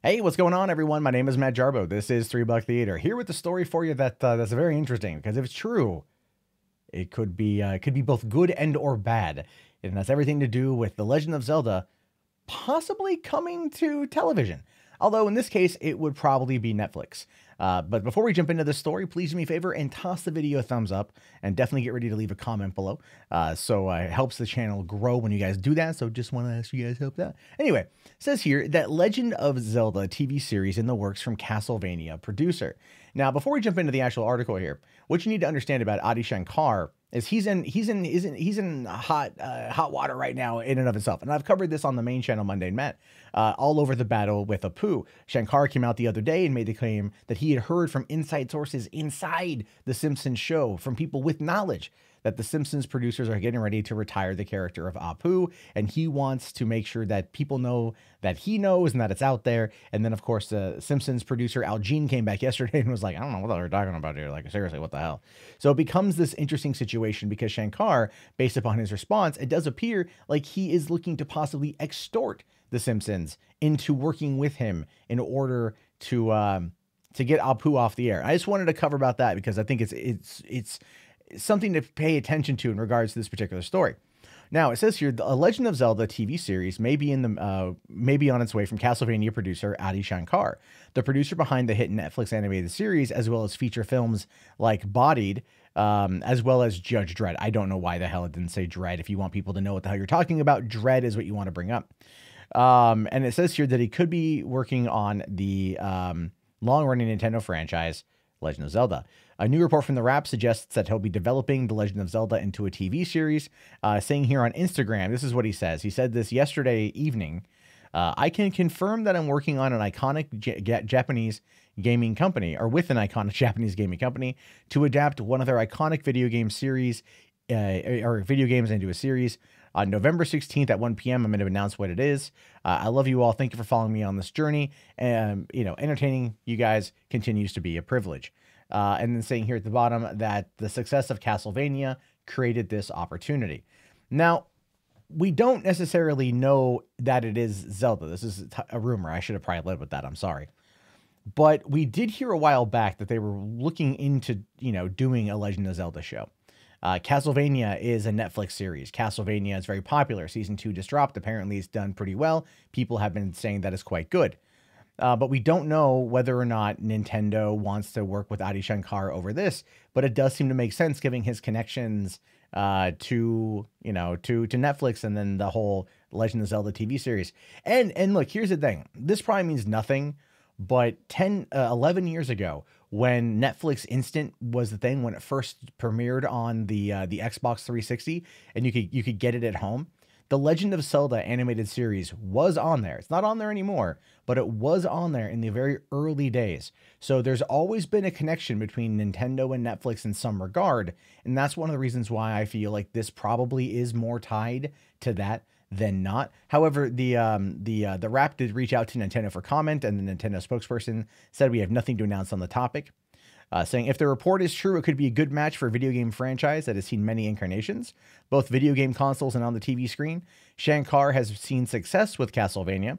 Hey, what's going on, everyone? My name is Matt Jarbo. This is $3 Theater, here with the story for you that's very interesting, because if it's true, it could be both good and or bad, and that's everything to do with The Legend of Zelda possibly coming to television. Although in this case, it would probably be Netflix. But before we jump into this story, please do me a favor and toss the video a thumbs up, and definitely get ready to leave a comment below. So it helps the channel grow when you guys do that. So just want to ask you guys help that. Anyway, it says here that Legend of Zelda TV series in the works from CASTLEVANIA producer. Now, before we jump into the actual article here, what you need to understand about Adi Shankar is he's in hot water right now in and of itself. And I've covered this on the main channel, Mundane Matt, all over the battle with Apu. Shankar came out the other day and made the claim that he had heard from inside sources inside the Simpsons show, from people with knowledge, that the Simpsons producers are getting ready to retire the character of Apu, and he wants to make sure that people know that he knows and that it's out there. And then, of course, the Simpsons producer Al Jean came back yesterday and was like, I don't know what they're talking about here. Like, seriously, what the hell? So it becomes this interesting situation because Shankar, based upon his response, it does appear like he is looking to possibly extort the Simpsons into working with him in order to get Apu off the air. I just wanted to cover about that because I think it's something to pay attention to in regards to this particular story. Now, it says here, the Legend of Zelda TV series may be on its way from CASTLEVANIA producer Adi Shankar, the producer behind the hit Netflix animated series, as well as feature films like Bodied, as well as Judge Dredd. I don't know why the hell it didn't say Dredd. If you want people to know what the hell you're talking about, Dredd is what you want to bring up. And it says here that he could be working on the long-running Nintendo franchise, Legend of Zelda. A new report from The Wrap suggests that he'll be developing The Legend of Zelda into a TV series, saying here on Instagram, this is what he says. He said this yesterday evening. I can confirm that I'm working on an iconic Japanese gaming company, or with an iconic Japanese gaming company, to adapt one of their iconic video game series, or video games into a series. On November 16th at 1 p.m., I'm going to announce what it is. I love you all. Thank you for following me on this journey. And, entertaining you guys continues to be a privilege. And then saying here at the bottom that the success of CASTLEVANIA created this opportunity. Now, we don't necessarily know that it is Zelda. This is a rumor. I should have probably led with that. I'm sorry. But we did hear a while back that they were looking into, doing a Legend of Zelda show. CASTLEVANIA is a Netflix series. CASTLEVANIA is very popular. Season 2 just dropped. Apparently, it's done pretty well. People have been saying that it's quite good. But we don't know whether or not Nintendo wants to work with Adi Shankar over this. But it does seem to make sense, given his connections to Netflix, and then the whole Legend of Zelda TV series. And look, here's the thing. This probably means nothing, but 11 years ago, when Netflix Instant was the thing, when it first premiered on the Xbox 360, and you could get it at home, the Legend of Zelda animated series was on there. It's not on there anymore, but it was on there in the very early days. So there's always been a connection between Nintendo and Netflix in some regard, and that's one of the reasons why I feel like this probably is more tied to that than not. However, the Wrap did reach out to Nintendo for comment, and the Nintendo spokesperson said we have nothing to announce on the topic, saying if the report is true, it could be a good match for a video game franchise that has seen many incarnations, both video game consoles and on the TV screen. Shankar has seen success with CASTLEVANIA,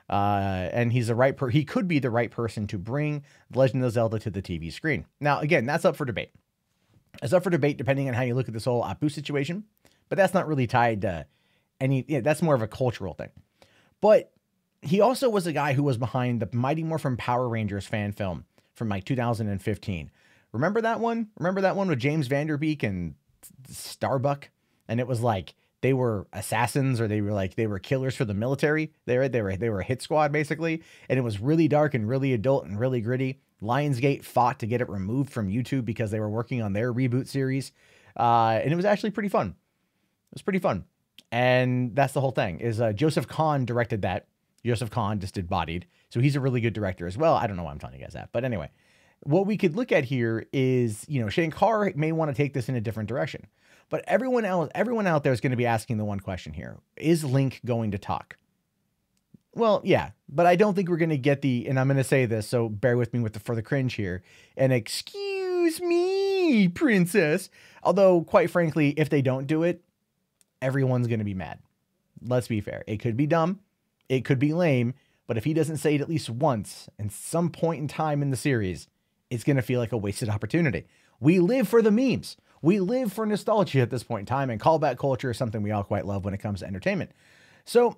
and he could be the right person to bring The Legend of Zelda to the TV screen. Now, again, that's up for debate. It's up for debate depending on how you look at this whole Apu situation, but that's not really tied to that's more of a cultural thing. But he also was a guy who was behind the Mighty Morphin Power Rangers fan film from like 2015. Remember that one? Remember that one with James Vanderbeek and Starbuck? And it was like they were assassins, or they were killers for the military. They were a hit squad basically, and it was really dark and really adult and really gritty. Lionsgate fought to get it removed from YouTube because they were working on their reboot series, and it was actually pretty fun. It was pretty fun, and that's the whole thing. Is Joseph Kahn directed that. Joseph Kahn just did Bodied, so he's a really good director as well. I don't know why I'm telling you guys that, but anyway, what we could look at here is, Shankar may want to take this in a different direction, but everyone out there is going to be asking the one question here: is Link going to talk? Well, yeah, but I don't think we're going to get and I'm going to say this, so bear with me for the cringe here. And excuse me, princess. Although, quite frankly, if they don't do it, everyone's going to be mad. Let's be fair. It could be dumb. It could be lame, But if he doesn't say it at least once, and some point in time in the series, it's going to feel like a wasted opportunity. We live for the memes. We live for nostalgia at this point in time, and callback culture is something we all quite love when it comes to entertainment. So,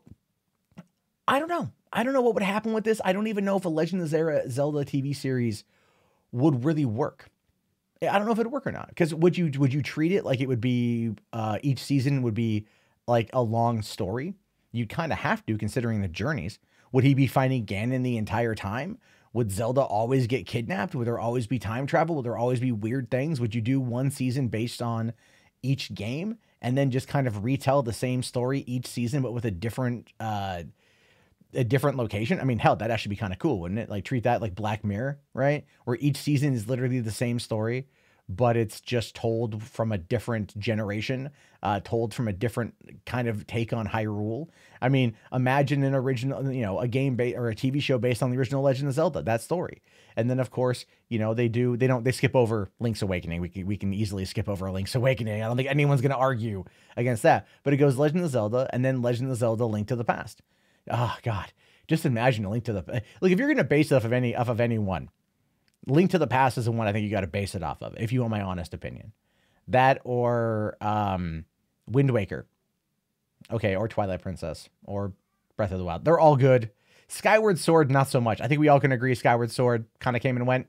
I don't know. I don't know what would happen with this. I don't even know if a Legend of Zelda TV series would really work. I don't know if it'd work or not. Because would you treat it like it would be each season would be like a long story? You'd kind of have to, considering the journeys. Would he be fighting Ganon the entire time? Would Zelda always get kidnapped? Would there always be time travel? Would there always be weird things? Would you do one season based on each game and then just kind of retell the same story each season, but with a different location? I mean, hell, that'd actually be kind of cool, wouldn't it? Like treat that like Black Mirror, right? Where each season is literally the same story, but it's just told from a different generation, told from a different kind of take on Hyrule. I mean, imagine an original, you know, a game or a TV show based on the original Legend of Zelda, that story. And then of course, you know, they skip over Link's Awakening. We can easily skip over Link's Awakening. I don't think anyone's going to argue against that, but it goes Legend of Zelda and then Legend of Zelda Link to the Past. Oh God, just imagine a Link to the, like if you're going to base it off of any one, Link to the Past is the one I think you got to base it off of, if you want my honest opinion. That or Wind Waker. Okay, or Twilight Princess, or Breath of the Wild. They're all good. Skyward Sword, not so much. I think we all can agree Skyward Sword kind of came and went.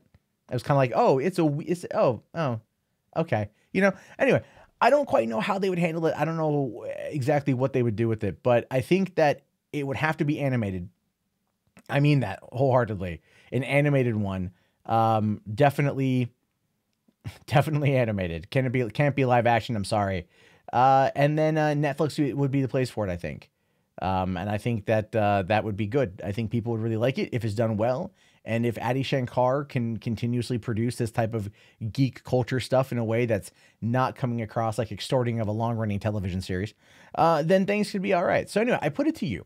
It was kind of like, oh, okay. You know, anyway, I don't quite know how they would handle it. I don't know exactly what they would do with it, but I think that it would have to be animated. I mean that wholeheartedly. An animated one. Definitely animated. Can't be live action. I'm sorry. And then Netflix would be the place for it, I think. And I think that that would be good. I think people would really like it if it's done well. And if Adi Shankar can continuously produce this type of geek culture stuff in a way that's not coming across like extorting of a long-running television series, then things could be all right. So anyway, I put it to you.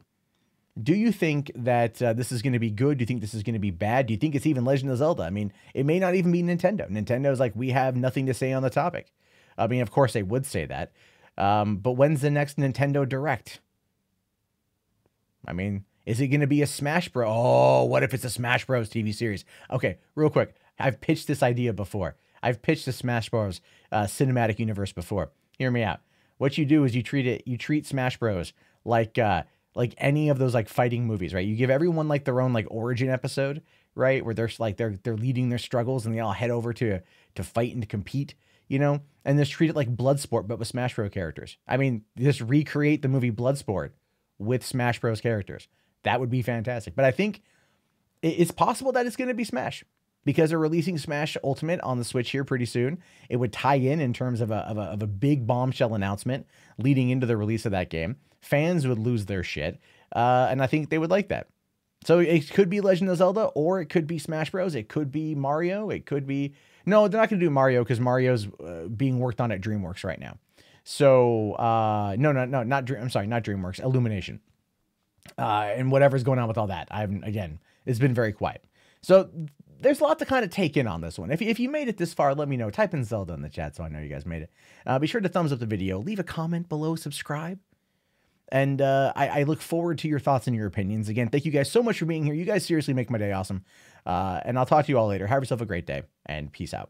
Do you think that this is going to be good? Do you think this is going to be bad? Do you think it's even Legend of Zelda? I mean, it may not even be Nintendo. Nintendo's like, we have nothing to say on the topic. I mean, of course they would say that. But when's the next Nintendo Direct? I mean, is it going to be a Smash Bros? Oh, what if it's a Smash Bros TV series? Okay, real quick. I've pitched this idea before. I've pitched the Smash Bros cinematic universe before. Hear me out. What you do is you treat Smash Bros like any of those like fighting movies, right? You give everyone like their own like origin episode, right? Where they're leading their struggles and they all head over to fight and to compete, you know? And just treat it like Bloodsport, but with Smash Bros characters. I mean, just recreate the movie Bloodsport with Smash Bros characters. That would be fantastic. But I think it's possible that it's going to be Smash because they're releasing Smash Ultimate on the Switch here pretty soon. It would tie in terms of a big bombshell announcement leading into the release of that game. Fans would lose their shit, and I think they would like that. So it could be Legend of Zelda, or it could be Smash Bros. It could be Mario. It could be... No, they're not going to do Mario because Mario's being worked on at DreamWorks right now. So, no, not DreamWorks, Illumination. And whatever's going on with all that. Again, it's been very quiet. So there's a lot to kind of take in on this one. If you made it this far, let me know. Type in Zelda in the chat so I know you guys made it. Be sure to thumbs up the video. Leave a comment below, subscribe. And I look forward to your thoughts and your opinions. Again, thank you guys so much for being here. You guys seriously make my day awesome. And I'll talk to you all later. Have yourself a great day, and peace out.